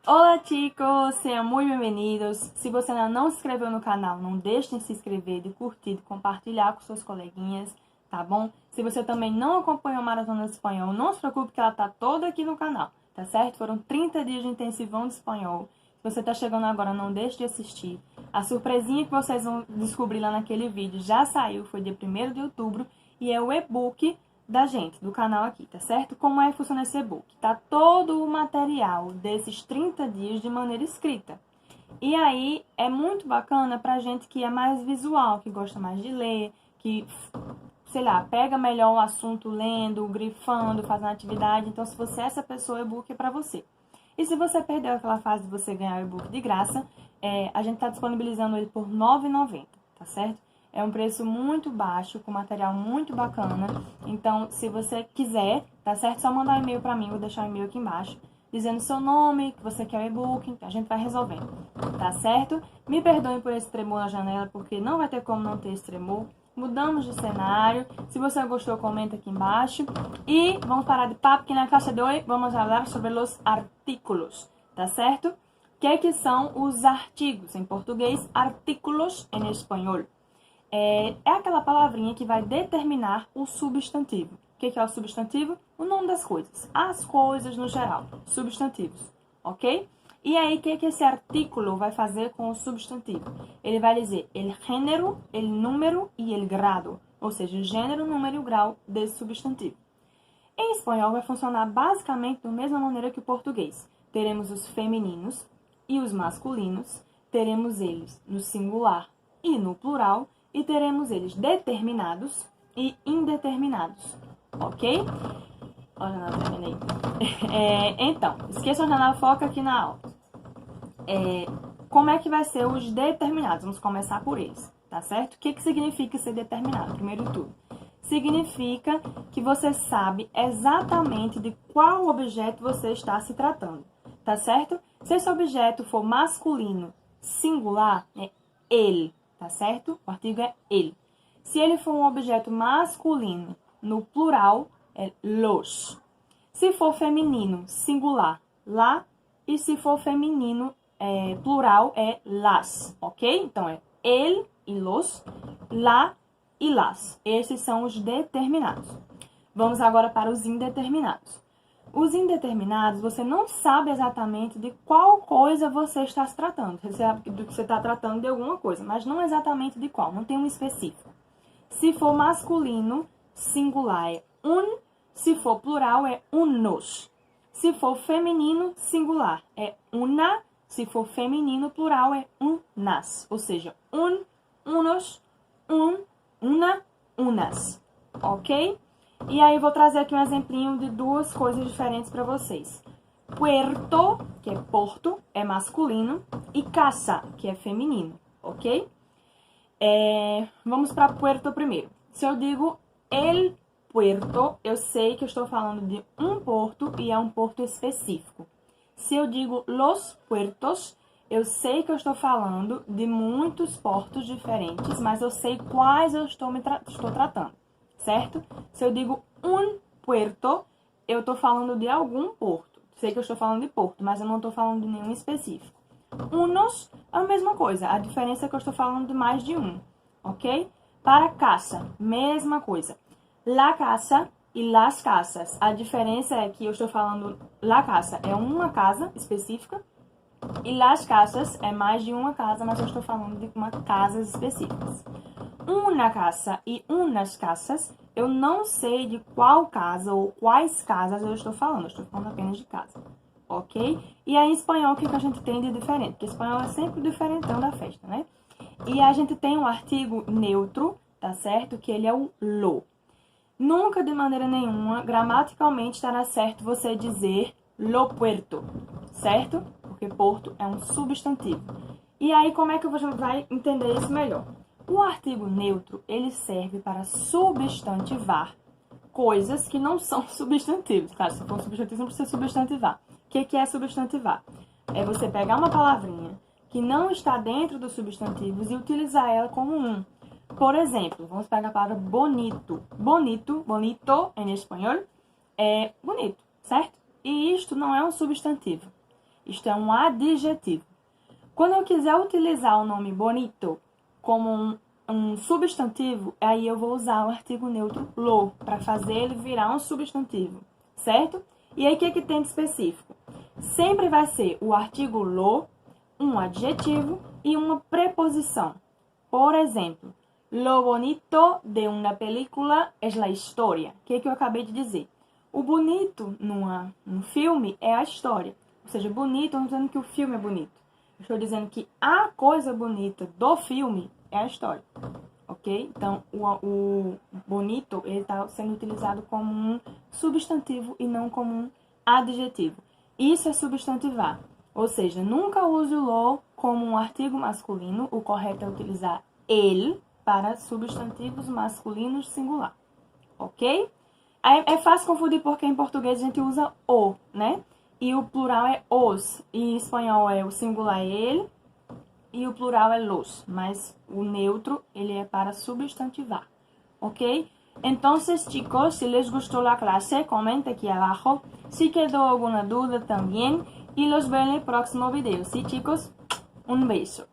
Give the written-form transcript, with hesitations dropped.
Olá, chicos! Sejam muito bem-vindos. Se você ainda não se inscreveu no canal, não deixe de se inscrever, de curtir, de compartilhar com seus coleguinhas, tá bom? Se você também não acompanhou a Maratona de Espanhol, não se preocupe que ela tá toda aqui no canal, tá certo? Foram 30 dias de intensivão de espanhol. Se você tá chegando agora, não deixe de assistir. A surpresinha que vocês vão descobrir lá naquele vídeo já saiu, foi dia 1º de outubro, e é o e-book da gente, do canal aqui, tá certo? Como é que funciona esse e-book? Tá todo o material desses 30 dias de maneira escrita. E aí, é muito bacana pra gente que é mais visual, que gosta mais de ler, que, sei lá, pega melhor o assunto lendo, grifando, fazendo atividade. Então, se você é essa pessoa, o e-book é pra você. E se você perdeu aquela fase de você ganhar o e-book de graça, a gente tá disponibilizando ele por R$ 9,90, tá certo? É um preço muito baixo, com material muito bacana. Então, se você quiser, tá certo? Só mandar um e-mail pra mim, vou deixar o e-mail aqui embaixo, dizendo seu nome, que você quer o e-book, a gente vai resolvendo, tá certo? Me perdoem por esse tremor na janela, porque não vai ter como não ter esse tremor. Mudamos de cenário. Se você gostou, comenta aqui embaixo. E vamos parar de papo, que na caixa de hoje vamos falar sobre os artículos, tá certo? O que são os artigos? Em português, artículos em espanhol. É aquela palavrinha que vai determinar o substantivo. O que é o substantivo? O nome das coisas. As coisas no geral. Substantivos. Ok? E aí, o que esse artículo vai fazer com o substantivo? Ele vai dizer o gênero, o número e o grado. Ou seja, o gênero, o número e o grau desse substantivo. Em espanhol, vai funcionar basicamente da mesma maneira que o português. Teremos os femininos e os masculinos. Teremos eles no singular e no plural. E teremos eles determinados e indeterminados, ok? Olha, não terminei. Então, esqueça a janela, foca aqui na aula. Como é que vai ser os determinados? Vamos começar por eles, tá certo? O que significa ser determinado, primeiro de tudo? Significa que você sabe exatamente de qual objeto você está se tratando, tá certo? Se esse objeto for masculino, singular, é ele. Tá certo? O artigo é ele. Se ele for um objeto masculino, no plural, é los. Se for feminino, singular, lá. E se for feminino, plural, é las. Ok? Então, é ele e los, lá e las. Esses são os determinados. Vamos agora para os indeterminados. Os indeterminados, você não sabe exatamente de qual coisa você está se tratando. Você sabe que você está tratando de alguma coisa, mas não exatamente de qual, não tem um específico. Se for masculino, singular é un, se for plural é unos. Se for feminino, singular é una, se for feminino, plural é unas. Ou seja, un, unos, un, una, unas. Ok? E aí, vou trazer aqui um exemplinho de duas coisas diferentes para vocês. Puerto, que é porto, é masculino, e casa, que é feminino, ok? Vamos para Puerto primeiro. Se eu digo el puerto, eu sei que eu estou falando de um porto e é um porto específico. Se eu digo los puertos, eu sei que eu estou falando de muitos portos diferentes, mas eu sei quais eu estou tratando. Certo? Se eu digo un puerto, eu estou falando de algum porto. Sei que eu estou falando de porto, mas eu não estou falando de nenhum específico. Unos é a mesma coisa. A diferença é que eu estou falando de mais de um. Ok? Para casa, mesma coisa. La casa e las casas. A diferença é que eu estou falando la casa é uma casa específica. E las casas é mais de uma casa, mas eu estou falando de uma casas específicas. Una casa e unas casas, eu não sei de qual casa ou quais casas eu estou falando. Eu estou falando apenas de casa, ok? E aí, em espanhol, o que a gente tem de diferente? Porque espanhol é sempre o diferentão da festa, né? E a gente tem um artigo neutro, tá certo? Que ele é o lo. Nunca, de maneira nenhuma, gramaticalmente estará certo você dizer lo puerto, certo? Porque porto é um substantivo. E aí, como é que você vai entender isso melhor? O artigo neutro, ele serve para substantivar coisas que não são substantivos. Claro, se for um substantivo, não precisa substantivar. O que é substantivar? É você pegar uma palavrinha que não está dentro dos substantivos e utilizar ela como um. Por exemplo, vamos pegar a palavra bonito. Bonito, em espanhol, é bonito, certo? E isto não é um substantivo. Isto é um adjetivo. Quando eu quiser utilizar o nome bonito como um substantivo, aí eu vou usar o artigo neutro lo para fazer ele virar um substantivo, certo? E aí o que tem de específico? Sempre vai ser o artigo lo, um adjetivo e uma preposição. Por exemplo, lo bonito de uma película é a história. O que eu acabei de dizer? O bonito num filme é a história. Ou seja, bonito, eu não estou dizendo que o filme é bonito. Eu estou dizendo que a coisa bonita do filme é a história. Ok? Então, o bonito está sendo utilizado como um substantivo e não como um adjetivo. Isso é substantivar. Ou seja, nunca use o lo como um artigo masculino. O correto é utilizar ele para substantivos masculinos singular. Ok? É fácil confundir porque em português a gente usa o, né? E o plural é os. E em espanhol o singular é ele e o plural é los. Mas o neutro, ele é para substantivar. Ok? Entonces, chicos, si les gustó la clase, comenten aquí abajo. Si quedó alguna duda también. Y los veo en el próximo video. ¿Sí, chicos? Un beso.